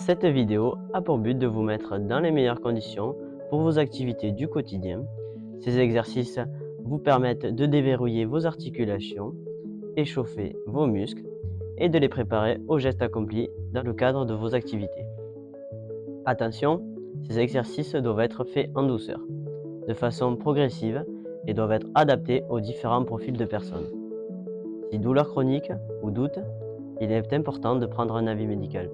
Cette vidéo a pour but de vous mettre dans les meilleures conditions pour vos activités du quotidien. Ces exercices vous permettent de déverrouiller vos articulations, échauffer vos muscles et de les préparer aux gestes accomplis dans le cadre de vos activités. Attention, ces exercices doivent être faits en douceur, de façon progressive et doivent être adaptés aux différents profils de personnes. Si douleur chronique ou doute, il est important de prendre un avis médical.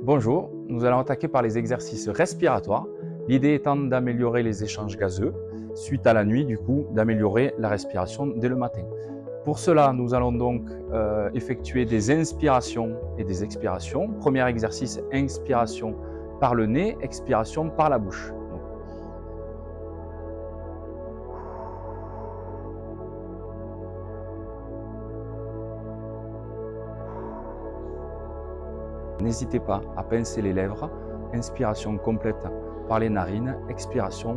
Bonjour, nous allons attaquer par les exercices respiratoires, l'idée étant d'améliorer les échanges gazeux, suite à la nuit du coup d'améliorer la respiration dès le matin. Pour cela, nous allons donc effectuer des inspirations et des expirations. Premier exercice, inspiration par le nez, expiration par la bouche. N'hésitez pas à pincer les lèvres, inspiration complète par les narines, expiration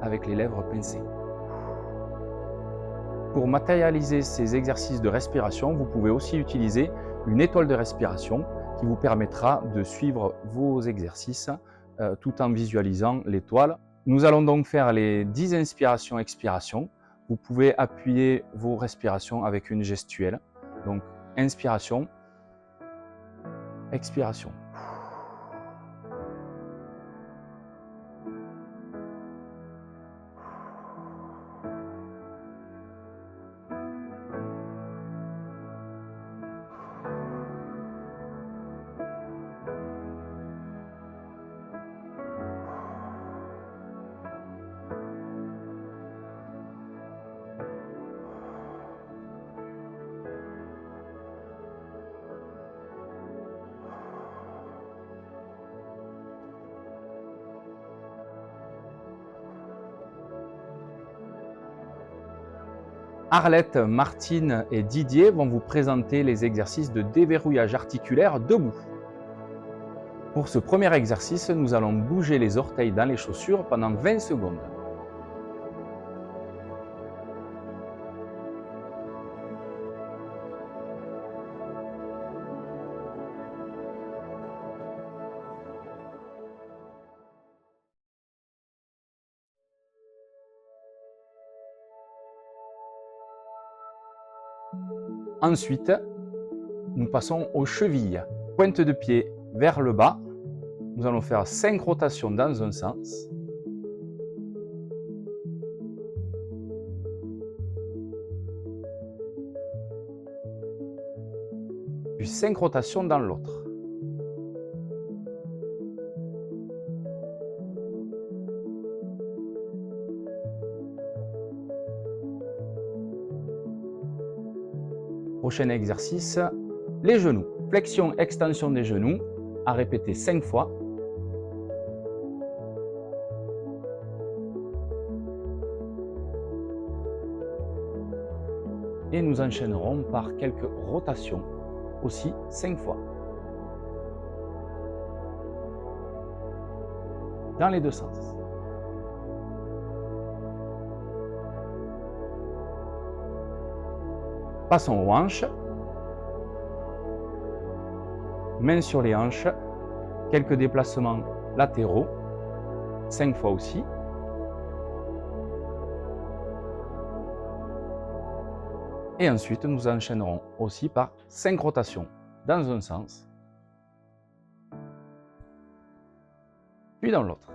avec les lèvres pincées. Pour matérialiser ces exercices de respiration, vous pouvez aussi utiliser une étoile de respiration qui vous permettra de suivre vos exercices tout en visualisant l'étoile. Nous allons donc faire les 10 inspirations-expirations. Vous pouvez appuyer vos respirations avec une gestuelle. Donc, inspiration, expiration. Arlette, Martine et Didier vont vous présenter les exercices de déverrouillage articulaire debout. Pour ce premier exercice, nous allons bouger les orteils dans les chaussures pendant 20 secondes. Ensuite, nous passons aux chevilles. Pointe de pied vers le bas. Nous allons faire 5 rotations dans un sens. Puis 5 rotations dans l'autre. Prochain exercice, les genoux. Flexion, extension des genoux, à répéter 5 fois. Et nous enchaînerons par quelques rotations, aussi 5 fois. Dans les deux sens. Passons aux hanches. Mains sur les hanches, quelques déplacements latéraux, 5 fois aussi. Et ensuite, nous enchaînerons aussi par 5 rotations dans un sens, puis dans l'autre.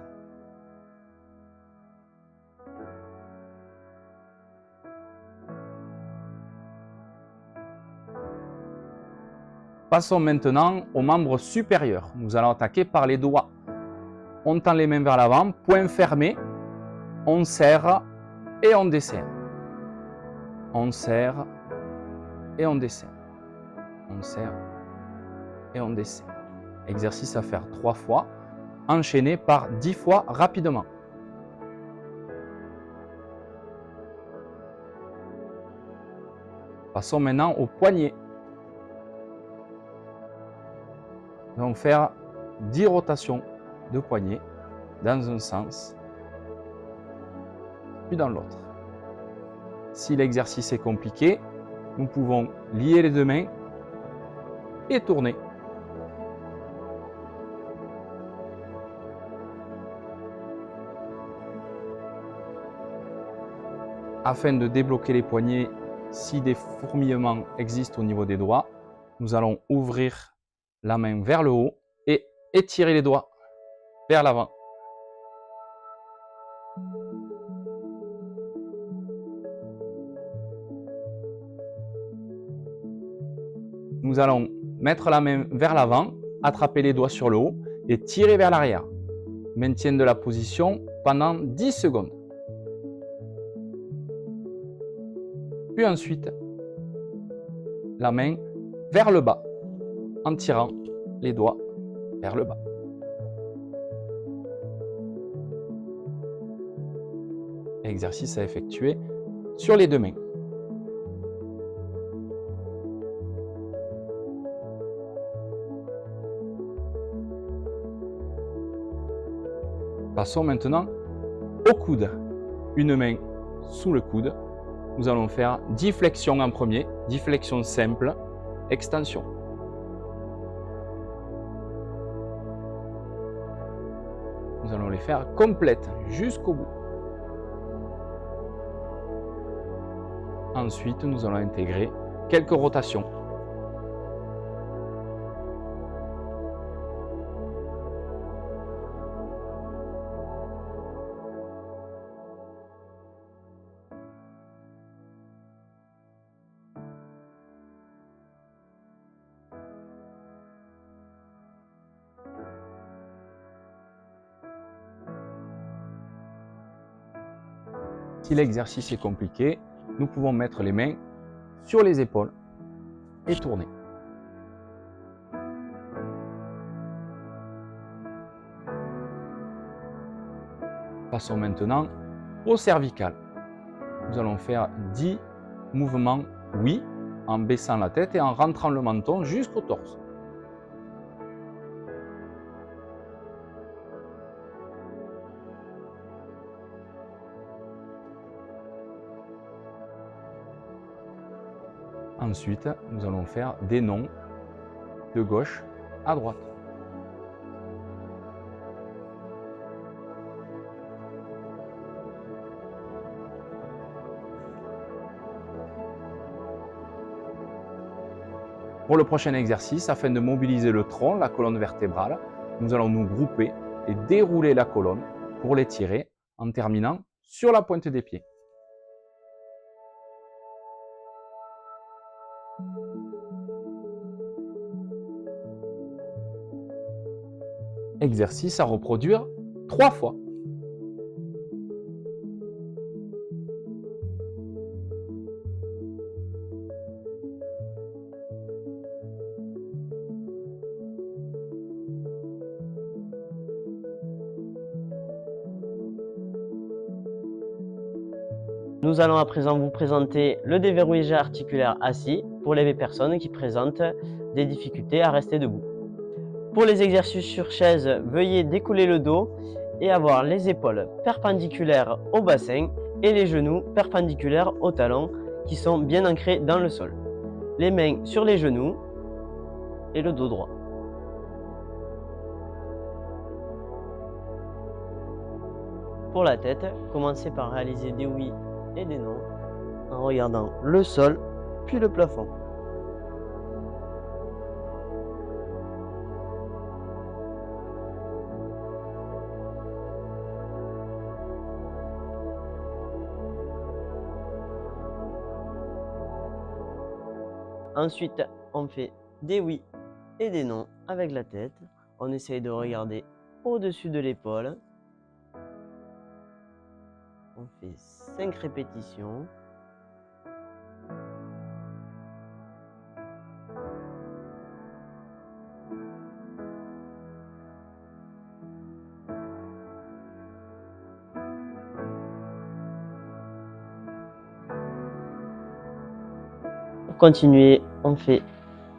Passons maintenant aux membres supérieurs. Nous allons attaquer par les doigts. On tend les mains vers l'avant, poing fermé, on serre et on desserre. On serre et on desserre. On serre et on desserre. Exercice à faire 3 fois, enchaîné par 10 fois rapidement. Passons maintenant aux poignets. Nous allons faire 10 rotations de poignets dans un sens, puis dans l'autre. Si l'exercice est compliqué, nous pouvons lier les deux mains et tourner. Afin de débloquer les poignets, si des fourmillements existent au niveau des doigts, nous allons ouvrir la main vers le haut et étirer les doigts vers l'avant. Nous allons mettre la main vers l'avant, attraper les doigts sur le haut et tirer vers l'arrière. Maintien de la position pendant 10 secondes. Puis ensuite, la main vers le bas en tirant les doigts vers le bas. Exercice à effectuer sur les deux mains. Passons maintenant au coude. Une main sous le coude. Nous allons faire 10 flexions en premier, 10 flexions simples, extension. Nous allons les faire complètes jusqu'au bout. Ensuite, nous allons intégrer quelques rotations. Si l'exercice est compliqué, nous pouvons mettre les mains sur les épaules et tourner. Passons maintenant au cervical. Nous allons faire 10 mouvements oui en baissant la tête et en rentrant le menton jusqu'au torse. Ensuite, nous allons faire des noms de gauche à droite. Pour le prochain exercice, afin de mobiliser le tronc, la colonne vertébrale, nous allons nous grouper et dérouler la colonne pour l'étirer en terminant sur la pointe des pieds. Exercice à reproduire 3 fois. Nous allons à présent vous présenter le déverrouillage articulaire assis pour les personnes qui présentent des difficultés à rester debout. Pour les exercices sur chaise, veuillez découler le dos et avoir les épaules perpendiculaires au bassin et les genoux perpendiculaires aux talons qui sont bien ancrés dans le sol. Les mains sur les genoux et le dos droit. Pour la tête, commencez par réaliser des oui et des non en regardant le sol puis le plafond. Ensuite, on fait des oui et des non avec la tête. On essaye de regarder au-dessus de l'épaule. On fait 5 répétitions. Pour continuer, on fait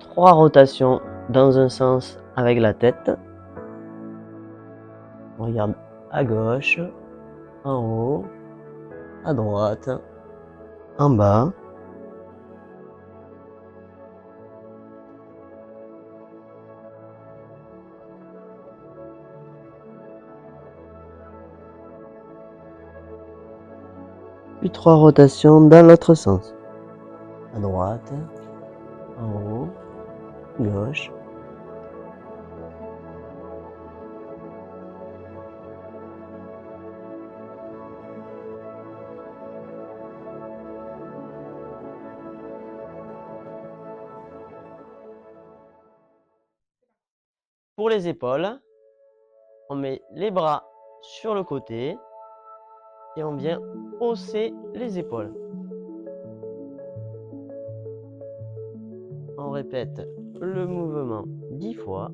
3 rotations dans un sens avec la tête. On regarde à gauche, en haut, à droite, en bas. Puis 3 rotations dans l'autre sens. À droite, en haut, gauche. Pour les épaules, on met les bras sur le côté et on vient hausser les épaules. On répète le mouvement 10 fois.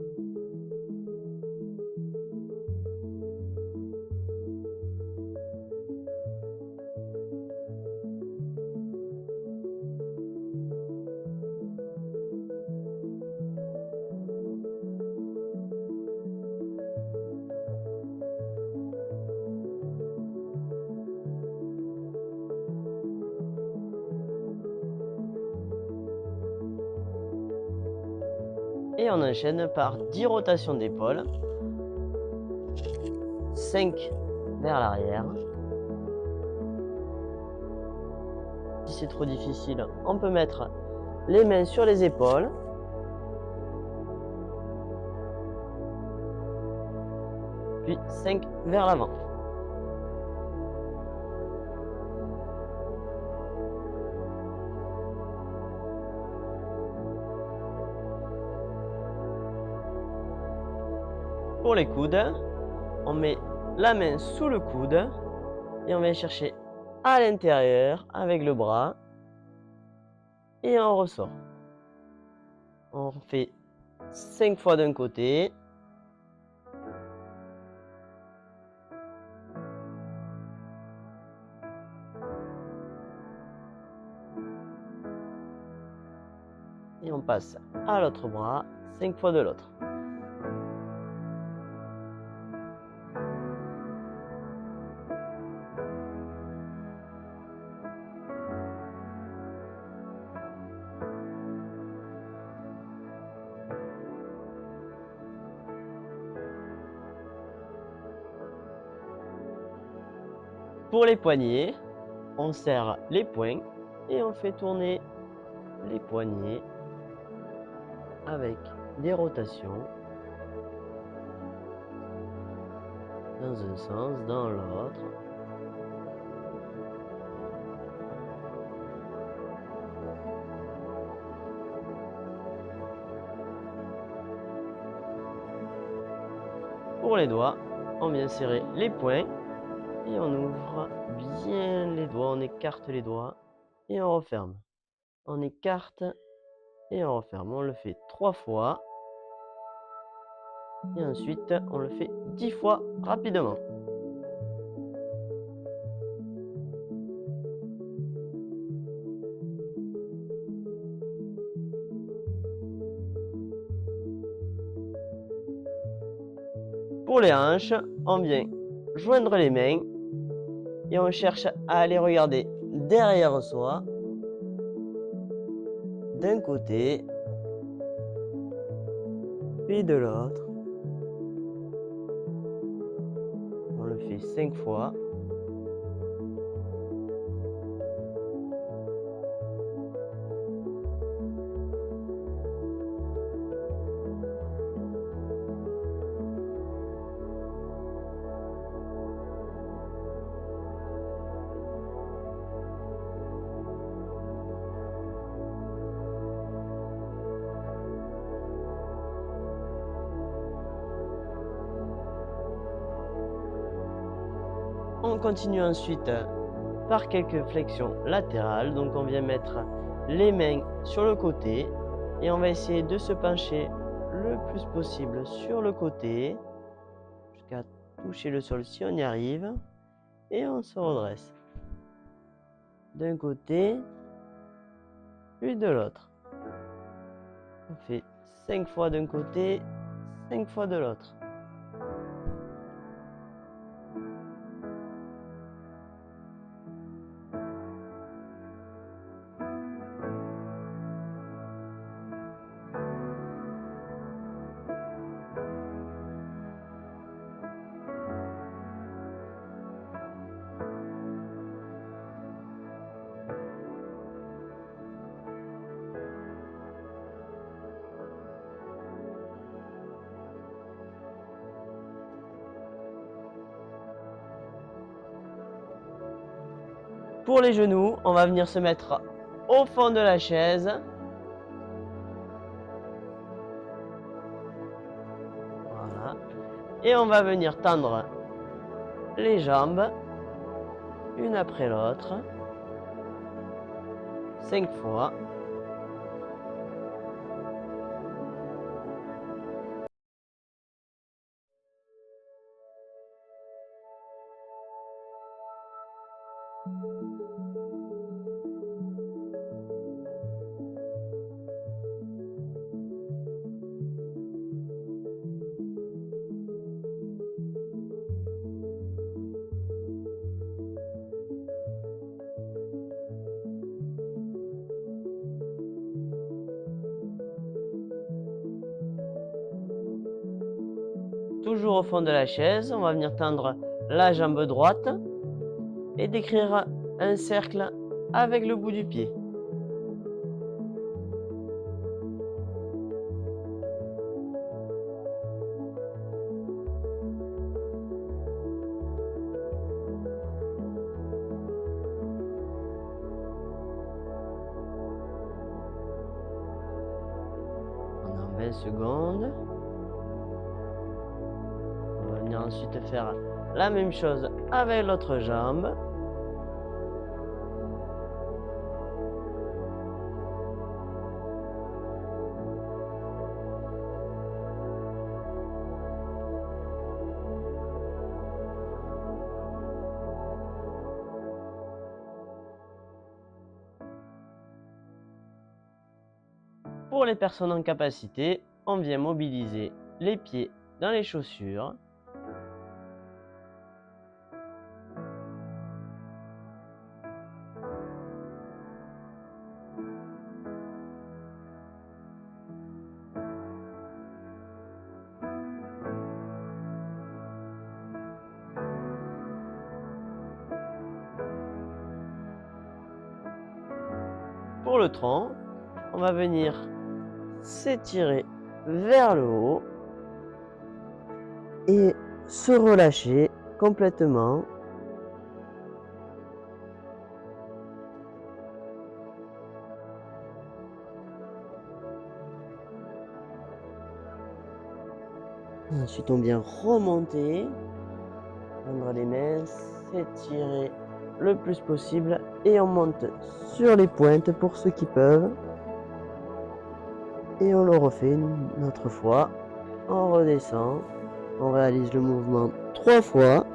Et on enchaîne par 10 rotations d'épaule. 5 vers l'arrière. Si c'est trop difficile, on peut mettre les mains sur les épaules. Puis 5 vers l'avant. Pour les coudes, on met la main sous le coude et on vient chercher à l'intérieur avec le bras et on ressort. On fait 5 fois d'un côté. Et on passe à l'autre bras, 5 fois de l'autre. Pour les poignets, on serre les poings et on fait tourner les poignets avec des rotations dans un sens, dans l'autre. Pour les doigts, on vient serrer les poings et on ouvre bien les doigts, on écarte les doigts et on referme. On écarte et on referme. On le fait 3 fois. Et ensuite, on le fait 10 fois rapidement. Pour les hanches, on vient joindre les mains et on cherche à aller regarder derrière soi, d'un côté, puis de l'autre. On le fait 5 fois. On continue ensuite par quelques flexions latérales. Donc on vient mettre les mains sur le côté et on va essayer de se pencher le plus possible sur le côté jusqu'à toucher le sol si on y arrive. Et on se redresse d'un côté puis de l'autre. On fait 5 fois d'un côté, 5 fois de l'autre. Pour les genoux, on va venir se mettre au fond de la chaise. Voilà. Et on va venir tendre les jambes, une après l'autre, 5 fois. Toujours au fond de la chaise, on va venir tendre la jambe droite et décrire un cercle avec le bout du pied. Pendant 20 secondes. On va venir ensuite faire la même chose avec l'autre jambe. Pour les personnes en capacité, on vient mobiliser les pieds dans les chaussures. Pour le tronc, on va venir s'étirer vers le haut et se relâcher complètement. Ensuite, on vient remonter, prendre les mains, s'étirer le plus possible et on monte sur les pointes pour ceux qui peuvent. Et on le refait une autre fois. On redescend, on réalise le mouvement 3 fois.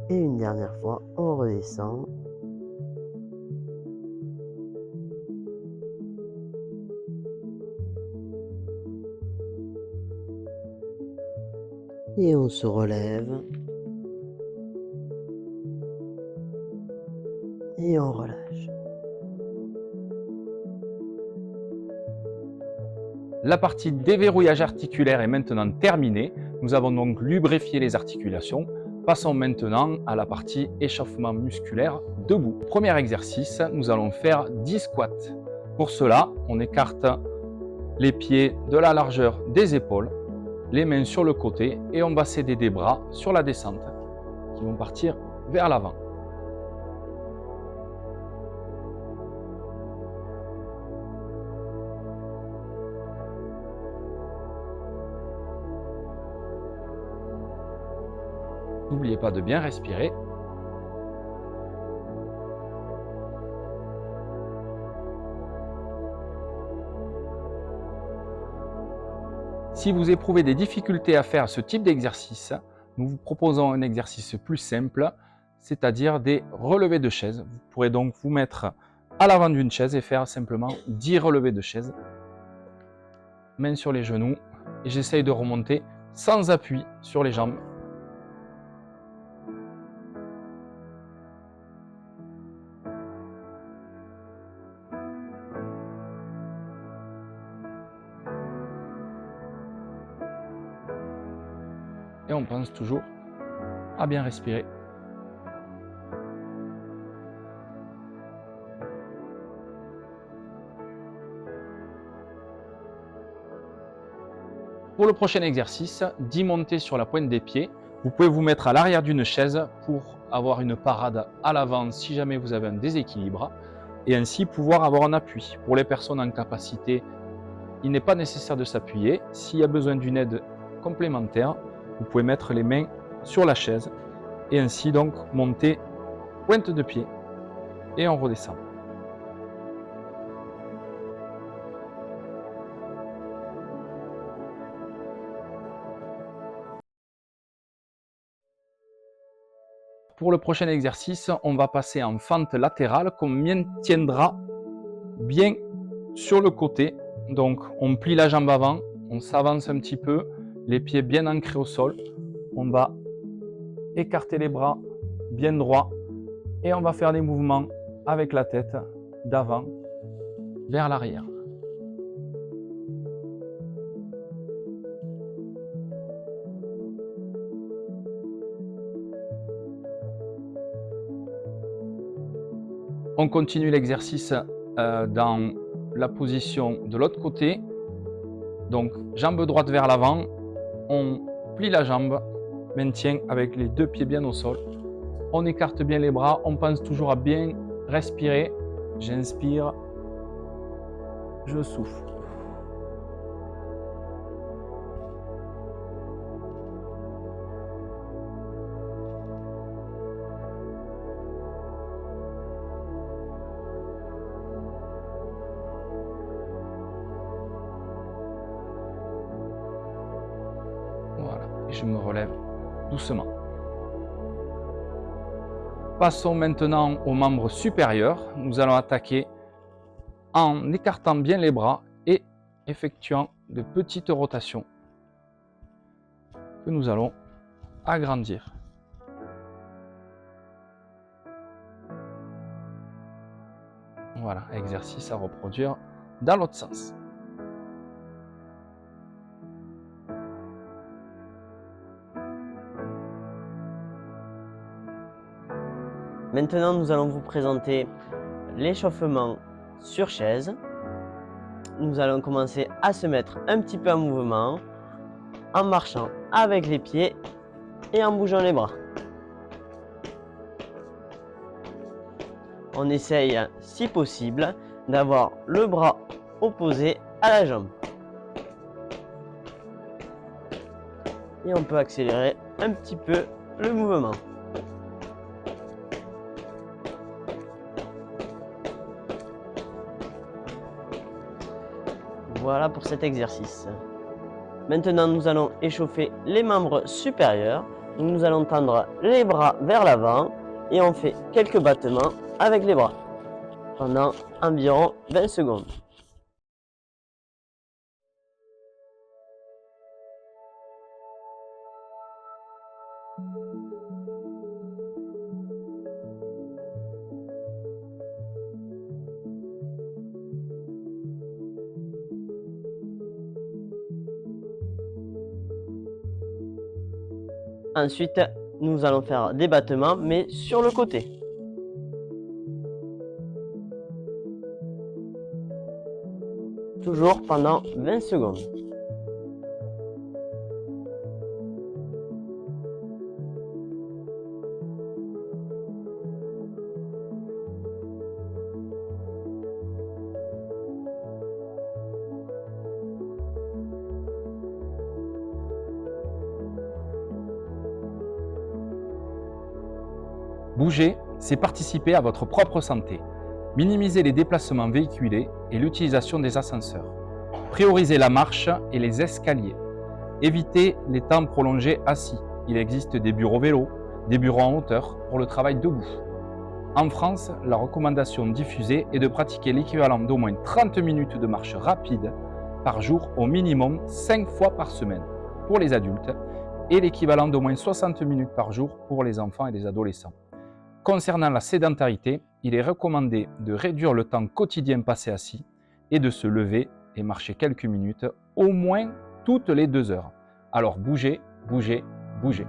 Et une dernière fois, on redescend. Et on se relève. Et on relâche. La partie déverrouillage articulaire est maintenant terminée. Nous avons donc lubrifié les articulations. Passons maintenant à la partie échauffement musculaire debout. Premier exercice, nous allons faire 10 squats. Pour cela, on écarte les pieds de la largeur des épaules, les mains sur le côté et on va s'aider des bras sur la descente qui vont partir vers l'avant. N'oubliez pas de bien respirer. Si vous éprouvez des difficultés à faire ce type d'exercice, nous vous proposons un exercice plus simple, c'est-à-dire des relevés de chaise. Vous pourrez donc vous mettre à l'avant d'une chaise et faire simplement 10 relevés de chaise. Mains sur les genoux et j'essaye de remonter sans appui sur les jambes. Et on pense toujours à bien respirer. Pour le prochain exercice, d'y monter sur la pointe des pieds. Vous pouvez vous mettre à l'arrière d'une chaise pour avoir une parade à l'avant si jamais vous avez un déséquilibre et ainsi pouvoir avoir un appui. Pour les personnes en capacité, il n'est pas nécessaire de s'appuyer. S'il y a besoin d'une aide complémentaire, vous pouvez mettre les mains sur la chaise et ainsi donc monter pointe de pied et on redescend. Pour le prochain exercice, on va passer en fente latérale qu'on maintiendra bien sur le côté. Donc on plie la jambe avant, on s'avance un petit peu, les pieds bien ancrés au sol. On va écarter les bras bien droits et on va faire des mouvements avec la tête d'avant vers l'arrière. On continue l'exercice dans la position de l'autre côté. Donc, jambe droite vers l'avant, on plie la jambe, maintien avec les deux pieds bien au sol. On écarte bien les bras, on pense toujours à bien respirer. J'inspire, je souffle. Voilà, et je me relève doucement. Passons maintenant aux membres supérieurs. Nous allons attaquer en écartant bien les bras et effectuant de petites rotations que nous allons agrandir. Voilà, exercice à reproduire dans l'autre sens. Maintenant, nous allons vous présenter l'échauffement sur chaise. Nous allons commencer à se mettre un petit peu en mouvement, en marchant avec les pieds et en bougeant les bras. On essaye, si possible, d'avoir le bras opposé à la jambe. Et on peut accélérer un petit peu le mouvement. Voilà pour cet exercice. Maintenant, nous allons échauffer les membres supérieurs. Nous allons tendre les bras vers l'avant et on fait quelques battements avec les bras pendant environ 20 secondes. Ensuite, nous allons faire des battements, mais sur le côté. Toujours pendant 20 secondes. Bouger, c'est participer à votre propre santé. Minimisez les déplacements véhiculés et l'utilisation des ascenseurs. Priorisez la marche et les escaliers. Évitez les temps prolongés assis. Il existe des bureaux vélos, des bureaux en hauteur pour le travail debout. En France, la recommandation diffusée est de pratiquer l'équivalent d'au moins 30 minutes de marche rapide par jour, au minimum 5 fois par semaine pour les adultes et l'équivalent d'au moins 60 minutes par jour pour les enfants et les adolescents. Concernant la sédentarité, il est recommandé de réduire le temps quotidien passé assis et de se lever et marcher quelques minutes, au moins toutes les 2 heures. Alors bougez, bougez, bougez.